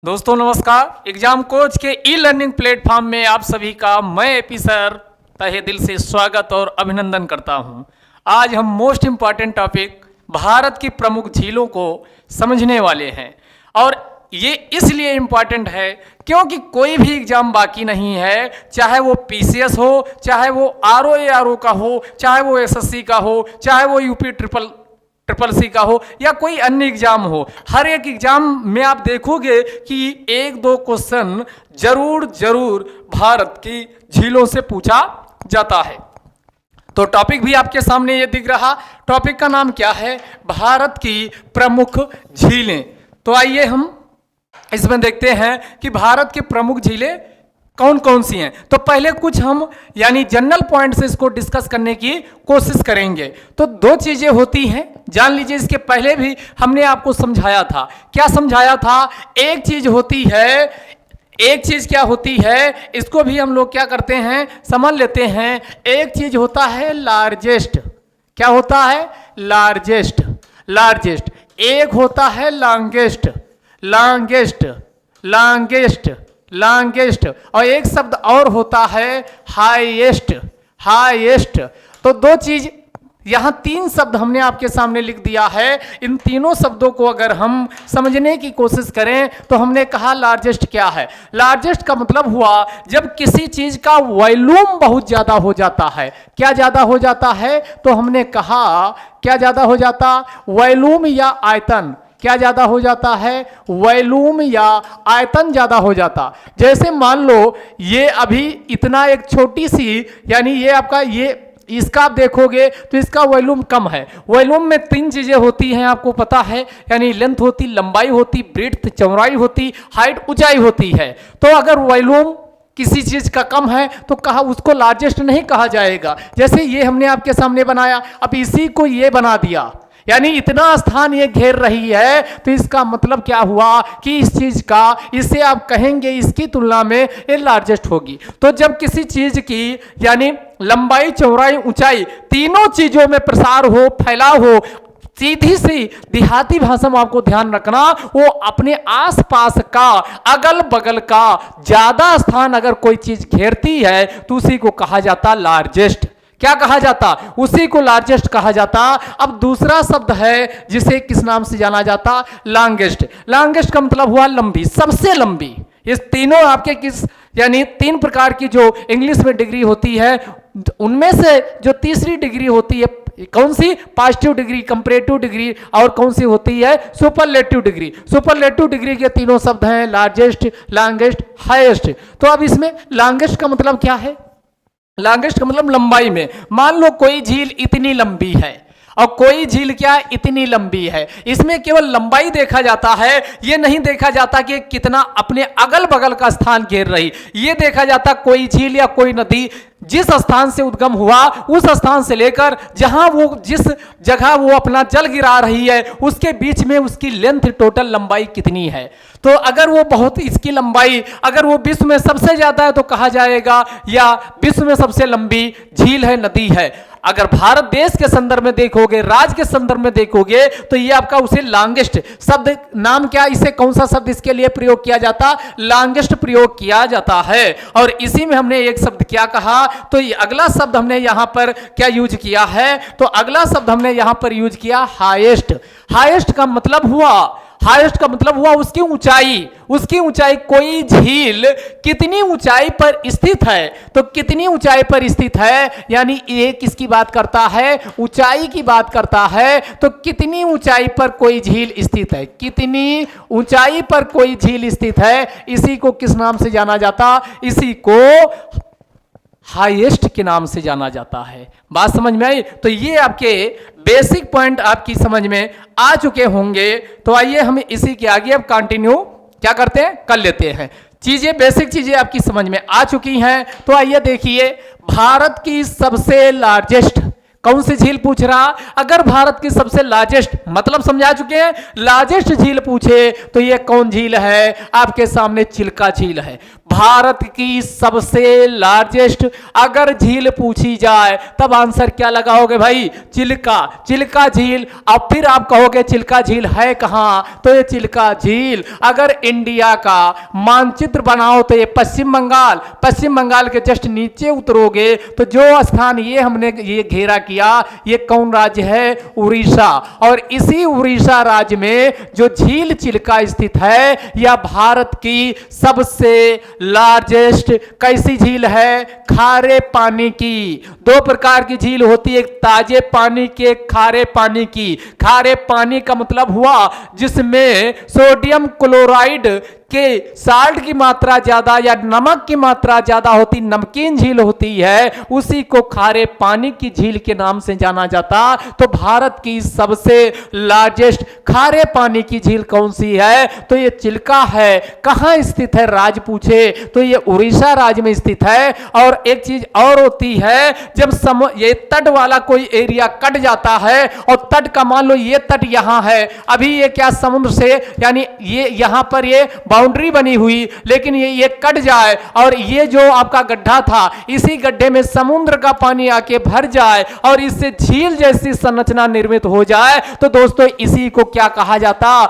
दोस्तों नमस्कार। Exam coach के ई लर्निंग प्लेटफॉर्म में आप सभी का मैं एपी सर तहे दिल से स्वागत और अभिनंदन करता हूं। आज हम मोस्ट इम्पॉर्टेंट टॉपिक भारत की प्रमुख झीलों को समझने वाले हैं और ये इसलिए इम्पॉर्टेंट है क्योंकि कोई भी एग्जाम बाकी नहीं है, चाहे वो पीसीएस हो, चाहे वो आरओ का हो, चाहे वो एसएससी का हो, चाहे वो यूपी ट्रिपल सी का हो या कोई अन्य एग्जाम हो। हर एक एग्जाम में आप देखोगे कि एक दो क्वेश्चन जरूर भारत की झीलों से पूछा जाता है। तो टॉपिक भी आपके सामने ये दिख रहा, टॉपिक का नाम क्या है? भारत की प्रमुख झीलें। तो आइए हम इसमें देखते हैं कि भारत की प्रमुख झीलें कौन कौन सी हैं। तो पहले कुछ हम यानी जनरल पॉइंट से इसको डिस्कस करने की कोशिश करेंगे। तो दो चीजें होती हैं, जान लीजिए। इसके पहले भी हमने आपको समझाया था। क्या समझाया था? एक चीज होती है, एक चीज क्या होती है, इसको भी हम लोग क्या करते हैं समझ लेते हैं। एक चीज होता है लार्जेस्ट। क्या होता है? लार्जेस्ट। लार्जेस्ट। एक होता है लॉन्गेस्ट। लॉन्गेस्ट लॉन्गेस्ट लॉन्गेस्ट और एक शब्द और होता है हाईएस्ट। हाईएस्ट। तो दो चीज, यहां तीन शब्द हमने आपके सामने लिख दिया है। इन तीनों शब्दों को अगर हम समझने की कोशिश करें तो हमने कहा लार्जेस्ट क्या है? लार्जेस्ट का मतलब हुआ जब किसी चीज का वॉल्यूम बहुत ज्यादा हो जाता है। क्या ज्यादा हो जाता है? तो हमने कहा क्या ज्यादा हो जाता? वॉल्यूम या आयतन। क्या ज्यादा हो जाता है? वॉल्यूम या आयतन ज्यादा हो जाता। जैसे मान लो ये अभी इतना एक छोटी सी, यानी ये आपका ये इसका आप देखोगे तो इसका वॉल्यूम कम है। वॉल्यूम में तीन चीजें होती हैं, आपको पता है, यानी लेंथ होती, लंबाई होती, ब्रेड्थ चौड़ाई होती, हाइट ऊंचाई होती है। तो अगर वॉल्यूम किसी चीज का कम है तो कहा उसको लार्जेस्ट नहीं कहा जाएगा। जैसे ये हमने आपके सामने बनाया, अब इसी को ये बना दिया, यानी इतना स्थान ये घेर रही है, तो इसका मतलब क्या हुआ कि इस चीज का, इसे आप कहेंगे इसकी तुलना में ये लार्जेस्ट होगी। तो जब किसी चीज की यानी लंबाई चौड़ाई ऊंचाई तीनों चीजों में प्रसार हो, फैलाव हो, सीधी सी देहाती भाषा में आपको ध्यान रखना, वो अपने आसपास का अगल बगल का ज्यादा स्थान अगर कोई चीज घेरती है तो उसी को कहा जाता लार्जेस्ट। क्या कहा जाता? उसी को लार्जेस्ट कहा जाता। अब दूसरा शब्द है जिसे किस नाम से जाना जाता? लॉन्गेस्ट। लॉन्गेस्ट का मतलब हुआ लंबी, सबसे लंबी। इस तीनों आपके किस यानी तीन प्रकार की जो इंग्लिश में डिग्री होती है, उनमें से जो तीसरी डिग्री होती है कौन सी? पॉजिटिव डिग्री, कंपैरेटिव डिग्री, और कौन सी होती है? Superlative degree. सुपरलेटिव डिग्री के तीनों शब्द हैं लार्जेस्ट, लॉन्गेस्ट, हाईएस्ट। तो अब इसमें लॉन्गेस्ट का मतलब क्या है? लॉन्गेस्ट का मतलब लंबाई में। मान लो कोई झील इतनी लंबी है और कोई झील क्या इतनी लंबी है, इसमें केवल लंबाई देखा जाता है, ये नहीं देखा जाता कि कितना अपने अगल बगल का स्थान घेर रही। ये देखा जाता कोई झील या कोई नदी जिस स्थान से उद्गम हुआ उस स्थान से लेकर जहां वो जिस जगह वो अपना जल गिरा रही है उसके बीच में उसकी लेंथ टोटल लंबाई कितनी है। तो अगर वो बहुत इसकी लंबाई अगर वो विश्व में सबसे ज्यादा है तो कहा जाएगा या विश्व में सबसे लंबी झील है, नदी है। अगर भारत देश के संदर्भ में देखोगे, राज्य के संदर्भ में देखोगे तो ये आपका उसे लॉन्गेस्ट शब्द नाम क्या, इसे कौन सा शब्द इसके लिए प्रयोग किया जाता? लॉन्गेस्ट प्रयोग किया जाता है। और इसी में हमने एक शब्द क्या कहा? तो ये अगला शब्द हमने यहां पर क्या यूज किया है? तो अगला शब्द हमने यहां पर यूज किया हाईएस्ट। हाईएस्ट का मतलब हुआ, हाईएस्ट का मतलब हुआ उसकी ऊंचाई। उसकी ऊंचाई, कोई झील कितनी ऊंचाई पर स्थित है, तो कितनी ऊंचाई पर स्थित है, यानी ये किसकी बात करता है? ऊंचाई की बात करता है। तो कितनी ऊंचाई पर कोई झील स्थित है, कितनी ऊंचाई पर कोई झील स्थित है, इसी को किस नाम से जाना जाता? इसी को हाईएस्ट के नाम से जाना जाता है। बात समझ में आई? तो ये आपके बेसिक पॉइंट आपकी समझ में आ चुके होंगे। तो आइए हम इसी के आगे अब कंटिन्यू क्या करते हैं, कर लेते हैं। चीजें, बेसिक चीजें आपकी समझ में आ चुकी हैं। तो आइए देखिए, भारत की सबसे लार्जेस्ट कौन सी झील पूछ रहा? अगर भारत की सबसे लार्जेस्ट मतलब समझा चुके हैं, लार्जेस्ट झील पूछे तो ये कौन झील है? आपके सामने चिल्का झील है। भारत की सबसे लार्जेस्ट अगर झील पूछी जाए तब आंसर क्या लगाओगे भाई? चिल्का। चिल्का झील। अब फिर आप कहोगे चिल्का झील है कहां? तो ये चिल्का झील अगर इंडिया का मानचित्र बनाओ तो ये पश्चिम बंगाल, पश्चिम बंगाल के जस्ट नीचे उतरोगे तो जो स्थान ये हमने ये घेरा किया, ये कौन राज्य है? उड़ीसा। और इसी उड़ीसा राज्य में जो झील चिल्का स्थित है यह भारत की सबसे लार्जेस्ट कैसी झील है? खारे पानी की। दो प्रकार की झील होती है, एक ताजे पानी की, एक खारे पानी की। खारे पानी का मतलब हुआ जिसमें सोडियम क्लोराइड के साल्ट की मात्रा ज्यादा या नमक की मात्रा ज्यादा होती, नमकीन झील होती है, उसी को खारे पानी की झील के नाम से जाना जाता। तो भारत की सबसे लार्जेस्ट खारे पानी की झील कौन सी है? तो ये चिल्का है। कहां स्थित है राज्य पूछे तो ये उड़ीसा राज्य में स्थित है। और एक चीज और होती है, जब ये तट वाला कोई एरिया कट जाता है और तट का मान लो ये तट यहां है, अभी ये क्या समुद्र से यानी ये यहां पर ये बाउंड्री बनी हुई, लेकिन ये कट जाए और ये जो आपका गड्ढा था इसी गड्ढे में समुद्र का पानी आके भर जाए और इससे झील जैसी संरचना निर्मित हो जाए तो दोस्तों इसी को क्या कहा जाता?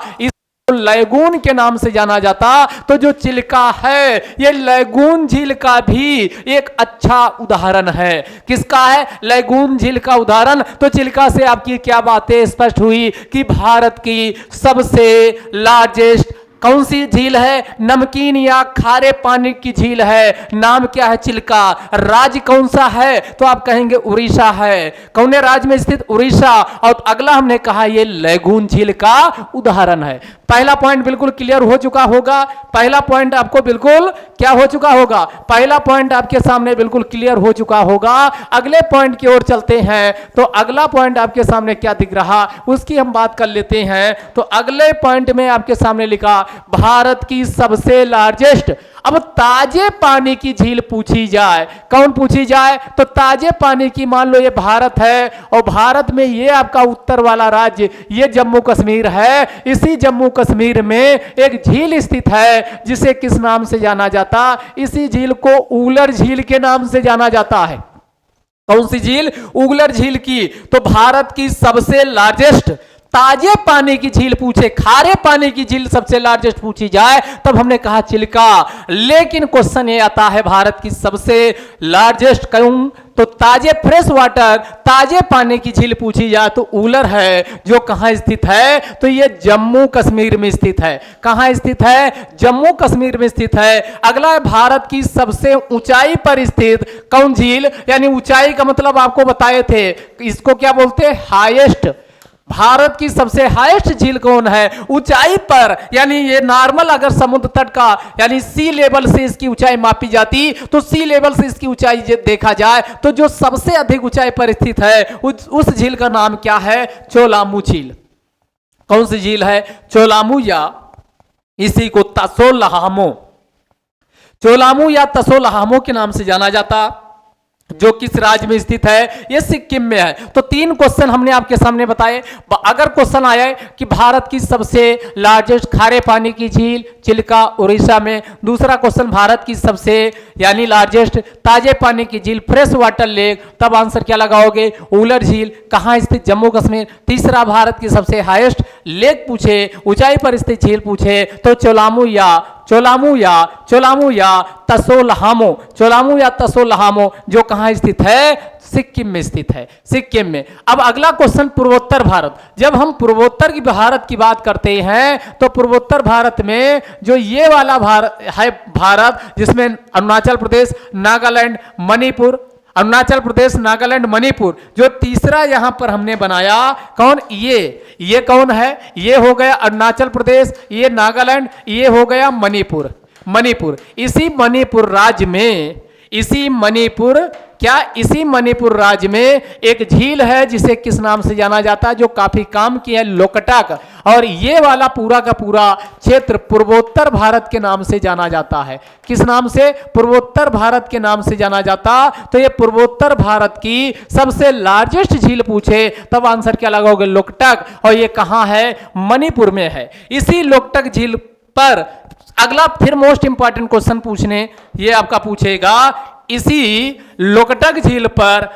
लैगून के नाम से जाना जाता। तो जो चिल्का है ये लैगून झील का भी एक अच्छा उदाहरण है। किसका है? लैगून झील का उदाहरण। तो चिल्का से आपकी क्या बातें स्पष्ट हुई कि भारत की सबसे लार्जेस्ट कौन सी झील है? नमकीन या खारे पानी की झील है। नाम क्या है? चिल्का। राज्य कौन सा है? तो आप कहेंगे उड़ीसा है। कौन राज्य में स्थित? उड़ीसा। और अगला हमने कहा ये लैगून झील का उदाहरण है। पहला पॉइंट बिल्कुल क्लियर हो चुका होगा। पहला पॉइंट आपको बिल्कुल क्या हो चुका होगा? पहला पॉइंट आपके सामने बिल्कुल क्लियर हो चुका होगा। अगले पॉइंट की ओर चलते हैं तो अगला पॉइंट आपके सामने क्या दिख रहा उसकी हम बात कर लेते हैं। तो अगले पॉइंट में आपके सामने लिखा भारत की सबसे लार्जेस्ट। अब ताजे पानी की झील पूछी जाए, कौन पूछी जाए? तो ताजे पानी की मान लो ये भारत है और भारत में ये आपका उत्तर वाला राज्य ये जम्मू कश्मीर है। इसी जम्मू कश्मीर में एक झील स्थित है जिसे किस नाम से जाना जाता? इसी झील को उगलर झील के नाम से जाना जाता है। कौन सी झील? उगलर झील की। तो भारत की सबसे लार्जेस्ट ताजे पानी की झील पूछे, खारे पानी की झील सबसे लार्जेस्ट पूछी जाए तब हमने कहा चिल्का। लेकिन क्वेश्चन ये आता है भारत की सबसे लार्जेस्ट कौन? तो ताजे फ्रेश वाटर ताजे पानी की झील पूछी जाए तो उगलर है, जो कहां स्थित है? तो ये जम्मू कश्मीर में स्थित है। कहां स्थित है? जम्मू कश्मीर में स्थित है। अगला है भारत की सबसे ऊंचाई पर स्थित कौन झील? यानी ऊंचाई का मतलब आपको बताए थे, इसको क्या बोलते हैं? हाईएस्ट। भारत की सबसे हाईएस्ट झील कौन है? ऊंचाई पर, यानी ये नॉर्मल अगर समुद्र तट का यानी सी लेवल से इसकी ऊंचाई मापी जाती तो सी लेवल से इसकी ऊंचाई देखा जाए तो जो सबसे अधिक ऊंचाई पर स्थित है उस झील का नाम क्या है? चोलामू झील। कौन सी झील है? चोलामू या इसी को तसोलहामो, चोलामू या तसोलहामो के नाम से जाना जाता। जो किस राज्य में स्थित है? ये सिक्किम में है। तो तीन क्वेश्चन हमने आपके सामने बताए। अगर क्वेश्चन आया कि भारत की सबसे लार्जेस्ट खारे पानी की झील चिल्का उड़ीसा में, दूसरा क्वेश्चन भारत की सबसे यानी लार्जेस्ट ताजे पानी की झील फ्रेश वाटर लेक, तब आंसर क्या लगाओगे? उगलर झील। कहां स्थित? जम्मू कश्मीर। तीसरा भारत की सबसे हाईएस्ट लेक पूछे, ऊंचाई पर स्थित झील पूछे तो चोलामू या तसोलहामो, चोलामू या तसोलहामो जो कहां स्थित है? सिक्किम में स्थित है। सिक्किम में। अब अगला क्वेश्चन पूर्वोत्तर भारत। जब हम पूर्वोत्तर की भारत की बात करते हैं तो पूर्वोत्तर भारत में जो ये वाला भारत है, भारत जिसमें अरुणाचल प्रदेश, नागालैंड, मणिपुर, अरुणाचल प्रदेश, नागालैंड, मणिपुर, जो तीसरा यहां पर हमने बनाया कौन? ये कौन है? ये हो गया अरुणाचल प्रदेश, ये नागालैंड, ये हो गया मणिपुर। इसी मणिपुर राज्य में, इसी मणिपुर राज्य में एक झील है जिसे किस नाम से जाना जाता है? जो काफी काम की है, लोकटक। और ये वाला पूरा का पूरा क्षेत्र पूर्वोत्तर भारत के नाम से जाना जाता है। किस नाम से? पूर्वोत्तर भारत के नाम से जाना जाता। तो ये पूर्वोत्तर भारत की सबसे लार्जेस्ट झील पूछे तब आंसर क्या लगाओगे? लोकटक। और ये कहां है? मणिपुर में है। इसी लोकटक झील पर अगला फिर मोस्ट इंपॉर्टेंट क्वेश्चन पूछने ये आपका पूछेगा, इसी लोकटक झील पर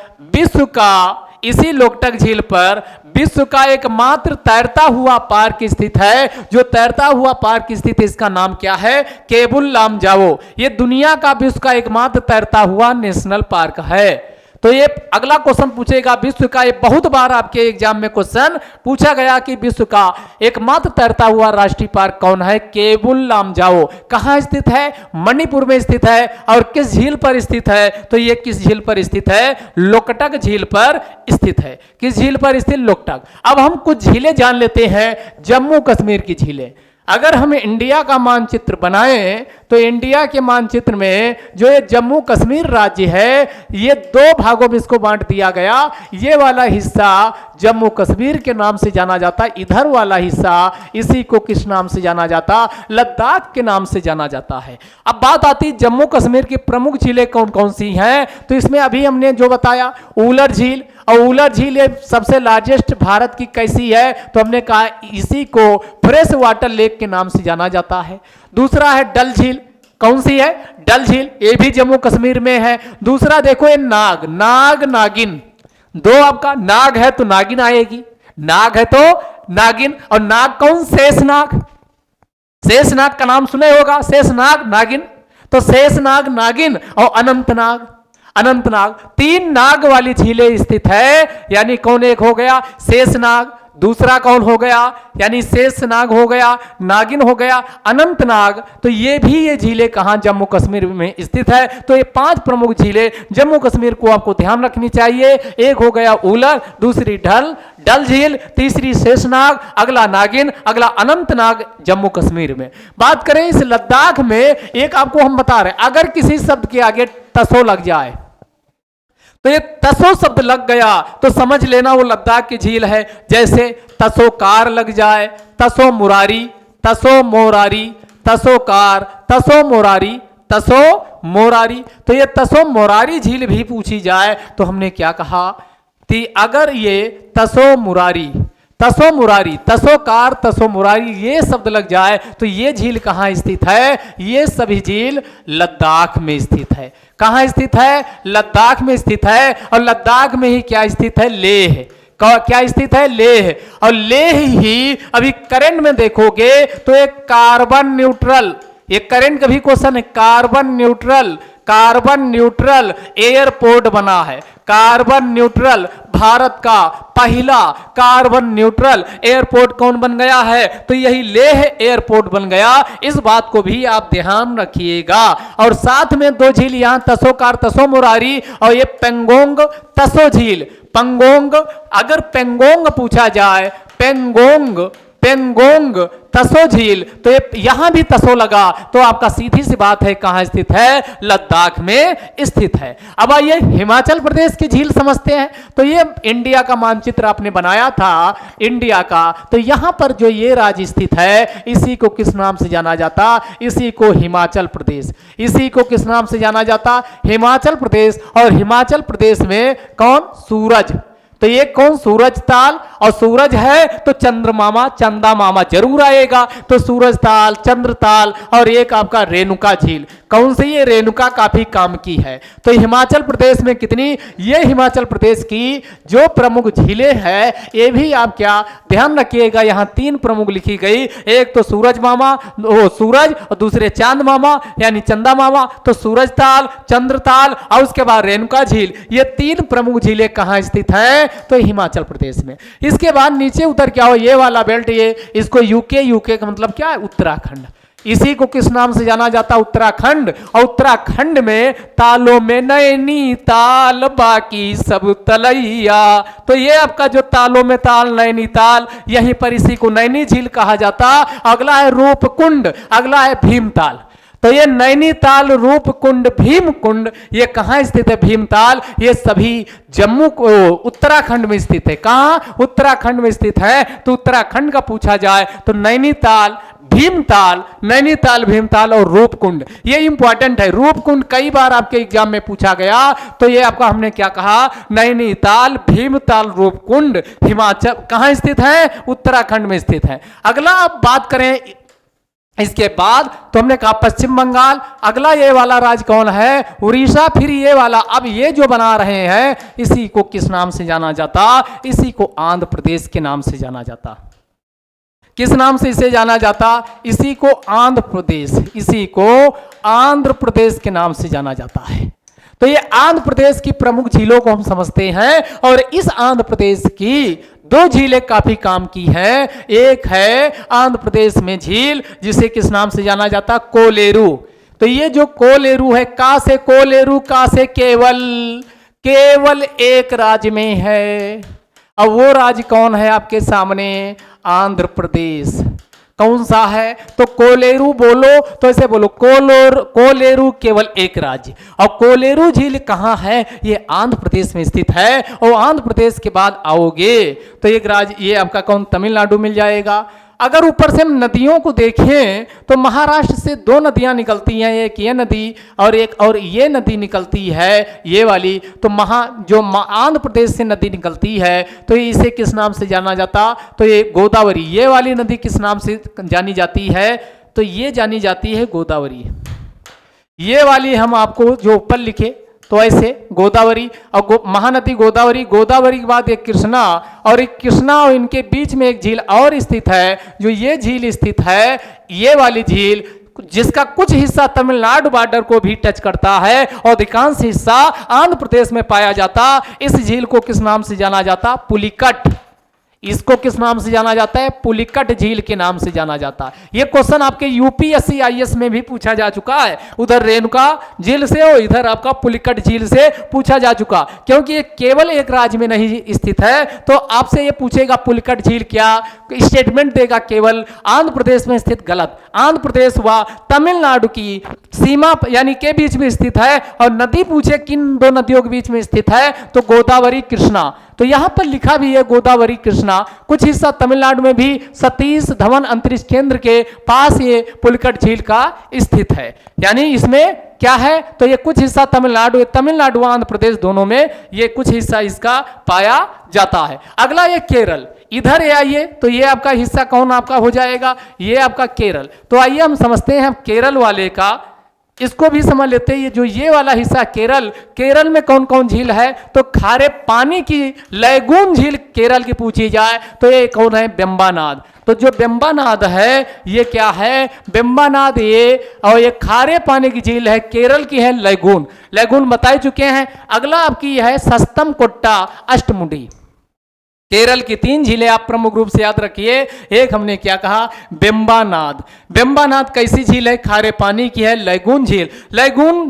विश्व का एकमात्र तैरता हुआ पार्क स्थित है। जो तैरता हुआ पार्क स्थित है इसका नाम क्या है? केबुल लामजाओ। ये दुनिया का विश्व का एकमात्र तैरता हुआ नेशनल पार्क है। तो ये अगला क्वेश्चन पूछेगा विश्व का, ये बहुत बार आपके एग्जाम में क्वेश्चन पूछा गया कि विश्व का एकमात्र तैरता हुआ राष्ट्रीय पार्क कौन है? केबुल लामजाओ। कहां स्थित है? मणिपुर में स्थित है। और किस झील पर स्थित है? तो ये किस झील पर स्थित है? लोकटक झील पर स्थित है। किस झील पर स्थित? लोकटक। अब हम कुछ झीलें जान लेते हैं, जम्मू कश्मीर की झीलें। अगर हम इंडिया का मानचित्र बनाएं तो इंडिया के मानचित्र में जो ये जम्मू कश्मीर राज्य है, ये दो भागों में इसको बांट दिया गया। ये वाला हिस्सा जम्मू कश्मीर के नाम से जाना जाता, इधर वाला हिस्सा इसी को किस नाम से जाना जाता? लद्दाख के नाम से जाना जाता है। अब बात आती है जम्मू कश्मीर की प्रमुख झीलें कौन कौन सी हैं, तो इसमें अभी हमने जो बताया उलर झील, और उलर झील ये सबसे लार्जेस्ट भारत की कैसी है? तो हमने कहा इसी को फ्रेश वाटर लेक के नाम से जाना जाता है। दूसरा है डल झील। कौन सी है? डल झील। ये भी जम्मू कश्मीर में है। दूसरा देखो ये नागिन। दो आपका नाग है तो नागिन आएगी, नाग है तो नागिन। और नाग कौन? शेषनाग। शेषनाग का नाम सुने होगा, शेषनाग नागिन। तो शेषनाग नागिन और अनंतनाग, तीन नाग वाली झीलें स्थित है। यानी कौन एक हो गया? शेषनाग। दूसरा कौन हो गया? यानी शेषनाग हो गया, नागिन हो गया, अनंतनाग। तो ये झीलें कहां? जम्मू कश्मीर में स्थित है। तो ये 5 प्रमुख झीलें जम्मू कश्मीर को आपको ध्यान रखनी चाहिए। एक हो गया उलर, दूसरी डल झील, तीसरी शेषनाग, अगला नागिन, अगला अनंतनाग जम्मू कश्मीर में। बात करें इस लद्दाख में, एक आपको हम बता रहे, अगर किसी शब्द के आगे तसो लग जाए तो ये तसो शब्द लग गया तो समझ लेना वो लद्दाख की झील है। जैसे तसोकार लग जाए, तसो मुरारी, तसो मोरारी, तसोकार, तसो मोरारी। तो ये तसो मोरारी झील भी पूछी जाए तो हमने क्या कहा कि अगर ये तसो मुरारी, तसोकार, तसो मुरारी ये शब्द लग जाए तो ये झील कहां स्थित है? ये सभी झील लद्दाख में स्थित है। कहां स्थित है? लद्दाख में स्थित है। और लद्दाख में ही क्या स्थित है? लेह। क्या स्थित है? लेह। और लेह ही अभी करंट में देखोगे तो एक कार्बन न्यूट्रल, ये करंट का भी क्वेश्चन है, कार्बन न्यूट्रल एयरपोर्ट बना है। कार्बन न्यूट्रल, भारत का पहला कार्बन न्यूट्रल एयरपोर्ट कौन बन गया है? तो यही लेह एयरपोर्ट बन गया। इस बात को भी आप ध्यान रखिएगा। और साथ में 2 झील यहां तसोकार, तसो मुरारी, और ये पेंगोंग तसो झील। पेंगोंग, अगर पेंगोंग पूछा जाए, पेंगोंग तसो झील, तो यहां भी तसो लगा तो आपका सीधी सी बात है कहां स्थित है? लद्दाख में स्थित है। अब आइए हिमाचल प्रदेश की झील समझते हैं। तो ये इंडिया का मानचित्र आपने बनाया था इंडिया का, तो यहां पर जो ये राज्य स्थित है इसी को किस नाम से जाना जाता? इसी को हिमाचल प्रदेश। इसी को किस नाम से जाना जाता? हिमाचल प्रदेश। और हिमाचल प्रदेश में कौन? सूरज। तो ये कौन? सूरज ताल। और सूरज है तो चंदा मामा जरूर आएगा। तो सूरज ताल, चंद्र ताल, और एक आपका रेणुका झील। कौन सी? ये रेणुका काफी काम की है। तो हिमाचल प्रदेश में कितनी? ये हिमाचल प्रदेश की जो प्रमुख झीलें हैं ये भी आप क्या ध्यान रखिएगा, यहाँ 3 प्रमुख लिखी गई। एक तो सूरज मामा, सूरज, और दूसरे चांद मामा यानी चंदा मामा। तो सूरज ताल, चंद्र ताल, और उसके बाद रेणुका झील। ये 3 प्रमुख झीलें कहाँ स्थित हैं? तो हिमाचल प्रदेश में। इसके बाद नीचे उतर क्या हो? ये वाला बेल्ट, ये इसको यूके का मतलब क्या है? उत्तराखंड। इसी को किस नाम से जाना जाता? उत्तराखंड। और उत्तराखंड में तालों में नैनी ताल, बाकी सब तलैया। तो ये आपका जो तालों में ताल, नैनीताल, यहीं पर इसी को नैनी झील कहा जाता। अगला है रूपकुंड, अगला है भीमताल। तो ये नैनीताल, रूपकुंड, भीमकुंड ये कहां स्थित है? भीमताल ये सभी जम्मू को उत्तराखंड में स्थित है। कहां? उत्तराखंड में स्थित है। तो उत्तराखंड का पूछा जाए तो नैनीताल, भीमताल और रूपकुंड ये इंपॉर्टेंट है। रूपकुंड कई बार आपके एग्जाम में पूछा गया। तो ये आपका हमने क्या कहा? नैनीताल, भीमताल, रूपकुंड हिमाचल कहां स्थित है? उत्तराखंड में स्थित है। अगला आप बात करें इसके बाद तो हमने कहा पश्चिम बंगाल, अगला ये वाला राज्य कौन है, उड़ीसा, फिर ये वाला, अब ये जो बना रहे हैं इसी को किस नाम से जाना जाता, इसी को आंध्र प्रदेश के नाम से जाना जाता। किस नाम से इसे जाना जाता, इसी को आंध्र प्रदेश, इसी को आंध्र प्रदेश के नाम से जाना जाता है। तो ये आंध्र प्रदेश की प्रमुख झीलों को हम समझते हैं, और इस आंध्र प्रदेश की दो झीलें काफी काम की हैं। एक है आंध्र प्रदेश में झील जिसे किस नाम से जाना जाता, कोलेरू। तो ये जो कोलेरू है, का से कोलेरू, का से केवल, केवल एक राज्य में है। अब वो राज्य कौन है आपके सामने, आंध्र प्रदेश। कौन सा है, तो कोलेरू बोलो तो ऐसे बोलो, कोलेरू केवल एक राज्य। और कोलेरू झील कहाँ है, ये आंध्र प्रदेश में स्थित है। और आंध्र प्रदेश के बाद आओगे तो एक राज्य ये आपका कौन, तमिलनाडु मिल जाएगा। अगर ऊपर से हम नदियों को देखें तो महाराष्ट्र से दो नदियां निकलती हैं, एक ये नदी और एक और ये नदी निकलती है, ये वाली। तो आंध्र प्रदेश से नदी निकलती है तो इसे किस नाम से जाना जाता, तो ये गोदावरी। ये वाली नदी किस नाम से जानी जाती है, तो ये जानी जाती है गोदावरी। ये वाली हम आपको जो ऊपर लिखे तो ऐसे गोदावरी और महानदी गोदावरी, गोदावरी के बाद एक कृष्णा, और एक कृष्णा और इनके बीच में एक झील और स्थित है, जो ये झील स्थित है, ये वाली झील, जिसका कुछ हिस्सा तमिलनाडु बॉर्डर को भी टच करता है और अधिकांश हिस्सा आंध्र प्रदेश में पाया जाता। इस झील को किस नाम से जाना जाता, पुलिकट। इसको किस नाम से जाना जाता है, पुलिकट झील के नाम से जाना जाता है। यह क्वेश्चन आपके यूपीएससी आईएएस में भी पूछा जा चुका है, उधर रेणुका झील से और इधर आपका पुलिकट झील से पूछा जा चुका। क्योंकि ये केवल एक राज्य में नहीं स्थित है तो आपसे ये पूछेगा पुलिकट झील क्या, स्टेटमेंट देगा केवल आंध्र प्रदेश में स्थित, गलत। आंध्र प्रदेश व तमिलनाडु की सीमा यानी के बीच में स्थित है, और नदी पूछे किन दो नदियों के बीच में स्थित है, तो गोदावरी कृष्णा। तो यहां पर लिखा भी है गोदावरी कृष्णा। कुछ हिस्सा तमिलनाडु में भी सतीश धवन अंतरिक्ष केंद्र के पास ये पुलिकट झील का स्थित है। यानी इसमें क्या है, तो ये कुछ हिस्सा तमिलनाडु आंध्र प्रदेश दोनों में ये कुछ हिस्सा इसका पाया जाता है। अगला ये केरल, इधर आइए तो ये आपका हिस्सा कौन आपका हो जाएगा, ये आपका केरल। तो आइए हम समझते हैं केरल वाले का, इसको भी समझ लेते हैं। जो ये वाला हिस्सा केरल में कौन कौन झील है, तो खारे पानी की लैगून झील केरल की पूछी जाए तो ये कौन है, बेम्बानाद। तो जो बेम्बानाद है ये क्या है, बेम्बानाद ये, और ये खारे पानी की झील है, केरल की है लैगून बता चुके हैं। अगला आपकी है सस्तम कोट्टा अष्टमुडी। केरल की तीन झीलें आप प्रमुख रूप से याद रखिए। एक हमने क्या कहा, बेम्बानाद कैसी झील है, खारे पानी की है, लैगून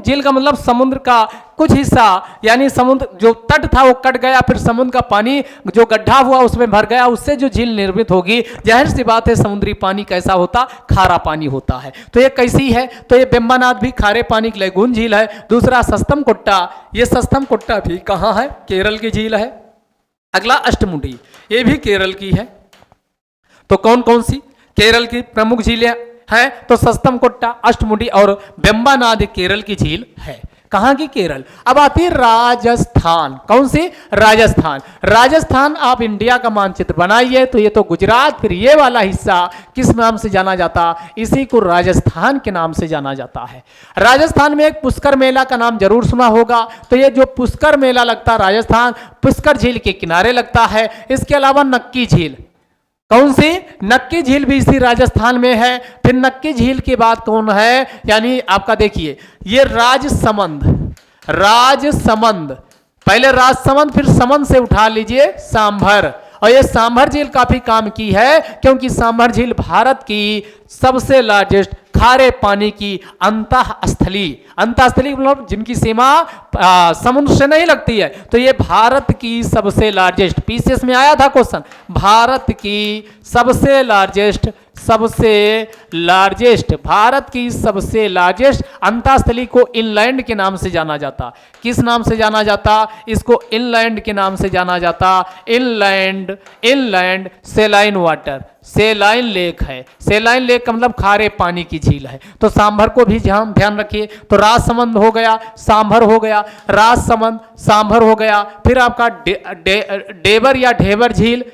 झील का मतलब समुद्र का कुछ हिस्सा, यानी समुद्र जो तट था वो कट गया, फिर समुद्र का पानी जो गड्ढा हुआ उसमें भर गया, उससे जो झील निर्मित होगी, जाहिर सी बात है समुद्री पानी कैसा होता, खारा पानी होता है। तो ये कैसी है, तो ये बेम्बानाद भी खारे पानी की लैगून झील है। दूसरा सस्तम कोट्टा, ये सस्तम कोट्टा भी कहाँ है, केरल की झील है। अगला अष्टमुडी, ये भी केरल की है। तो कौन कौन सी केरल की प्रमुख झीलें हैं, तो सस्तम कोट्टा, अष्टमुडी और बेम्बानाद केरल की झील है। कहां की, केरल। अब आती है राजस्थान, कौन सी, राजस्थान आप इंडिया का मानचित्र बनाइए तो ये तो गुजरात, फिर ये वाला हिस्सा किस नाम से जाना जाता, इसी को राजस्थान के नाम से जाना जाता है। राजस्थान में एक पुष्कर मेला का नाम जरूर सुना होगा, तो ये जो पुष्कर मेला लगता है राजस्थान, पुष्कर झील के किनारे लगता है। इसके अलावा नक्की झील, कौन सी, नक्की झील भी इसी राजस्थान में है। फिर नक्की झील के बाद कौन है, यानी आपका देखिए ये राजसमंद, पहले राजसमंद फिर समंद से उठा लीजिए सांभर, और ये सांभर झील काफी काम की है क्योंकि सांभर झील भारत की सबसे लार्जेस्ट खारे पानी की अंतःस्थली मतलब जिनकी सीमा समुद्र से नहीं लगती है, तो ये भारत की सबसे लार्जेस्ट, पीसीएस में आया था क्वेश्चन, भारत की सबसे लार्जेस्ट अंतःस्थली को इनलैंड के नाम से जाना जाता। किस नाम से जाना जाता, इसको इनलैंड के नाम से जाना जाता। इनलैंड सेलाइन वाटर, सेलाइन लेक है, सेलाइन लेक का मतलब खारे पानी की झील है। तो सांभर को भी ध्यान रखिए। तो राजसमंद हो गया, सांभर हो गया, राजसमंद सांभर हो गया। फिर आपका डेबर या ढेबर झील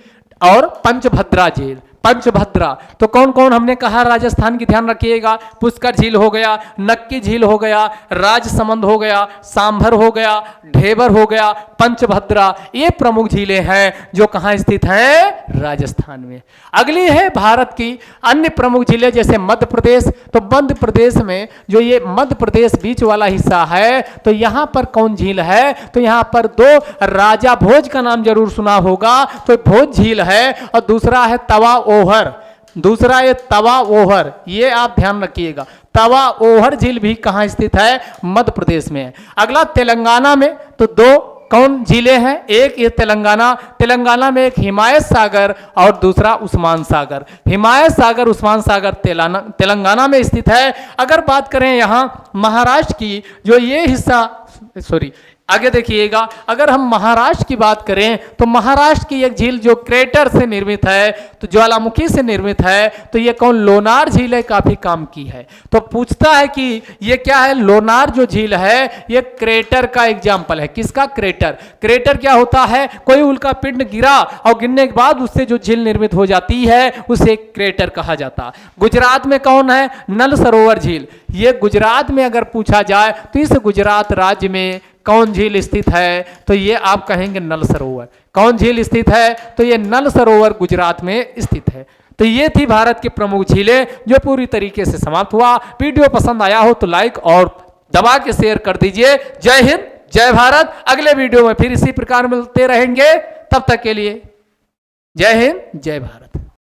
और पंचभद्रा झील। पंचभद्रा। तो कौन कौन हमने कहा राजस्थान की, ध्यान रखिएगा, पुष्कर झील हो गया, नक्की झील हो गया, राजसमंद हो गया, सांभर हो गया, ढेबर हो गया, पंचभद्रा, ये प्रमुख झीलें हैं जो कहाँ स्थित हैं, राजस्थान में। अगली है भारत की अन्य प्रमुख झीलें, जैसे मध्य प्रदेश। तो मध्य प्रदेश में जो ये मध्य प्रदेश बीच वाला हिस्सा है, तो यहां पर कौन झील है, तो यहां पर दो, राजा भोज का नाम जरूर सुना होगा, तो भोज झील है, और दूसरा है तवा ओहर, दूसरा ये तवा ओहर, ये आप ध्यान रखिएगा। तवा ओहर झील भी कहां स्थित है, मध्य प्रदेश में है। अगला तेलंगाना में, तो दो कौन झीलें हैं, एक ये तेलंगाना में एक हिमायत सागर और दूसरा उस्मान सागर। हिमायत सागर, उस्मान सागर तेलंगाना में स्थित है। अगर बात करें यहां महाराष्ट्र की, जो ये हिस्सा, सॉरी आगे देखिएगा, अगर हम महाराष्ट्र की बात करें तो महाराष्ट्र की एक झील जो क्रेटर से निर्मित है, तो ज्वालामुखी से निर्मित है, तो ये कौन, लोनार झील है, काफी काम की है। तो पूछता है कि ये क्या है, लोनार जो झील है ये क्रेटर का एग्जाम्पल है। किसका, क्रेटर। क्रेटर क्या होता है, कोई उल्का पिंड गिरा और गिरने के बाद उससे जो झील निर्मित हो जाती है उसे क्रेटर कहा जाता। गुजरात में कौन है, नल सरोवर झील। ये गुजरात में अगर पूछा जाए तो इस गुजरात राज्य में कौन झील स्थित है, तो ये आप कहेंगे नल सरोवर। कौन झील स्थित है, तो ये नल सरोवर गुजरात में स्थित है। तो ये थी भारत की प्रमुख झीलें, जो पूरी तरीके से समाप्त हुआ। वीडियो पसंद आया हो तो लाइक और दबा के शेयर कर दीजिए। जय हिंद, जय भारत। अगले वीडियो में फिर इसी प्रकार मिलते रहेंगे, तब तक के लिए जय हिंद, जय भारत।